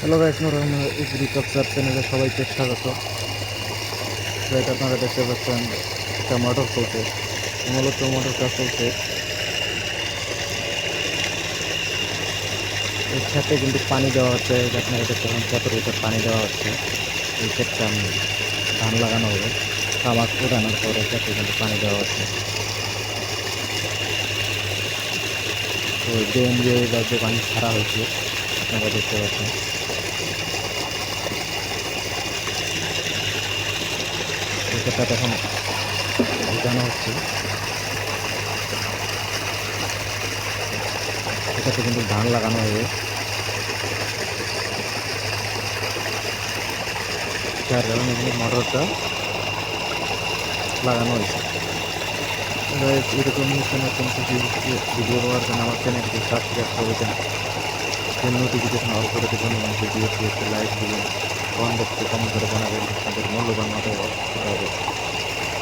Hello guys, Nur Rahman agriculture চ্যানেলে সবাইকে স্বাগত। গাইস, আপনারা দেখতে পাচ্ছেন একটা মোটর চলছে, মূলত মোটরটা চলছে এই ক্ষেতে কিন্তু পানি দেওয়া হচ্ছে। এই যে আপনারা দেখতে পাচ্ছেন ক্ষেতের ভিতর পানি দেওয়া হচ্ছে। এই ক্ষেতটা ধান লাগানো হবে, তামাক উঠানোর পরে ক্ষেতে কিন্তু পানি দেওয়া হচ্ছে। তো ড্রেন দিয়ে এবার যে পানি ছাড়া হয়েছে আপনারা দেখতে পাচ্ছেন। এই ক্ষেতটা এখন ঢুকানো হচ্ছে। এটাতে কিন্তু ধান লাগানো হবে। যার কারণে কিন্তু মোটরটা লাগানো হয়েছে। গাইস, এরকম নিত্য নতুন কিছু ভিডিও পাওয়ার জন্য আমার চ্যানেলটি সাবস্ক্রাইব করে দেন, নোটিফিকেশন অল করে দেবেন এবং ভিডিওটি একটি লাইক দিবেন। কমেন্ট বক্সে কমেন্ট করে জানাবেন আপনাদের মূল্যবান মতামত।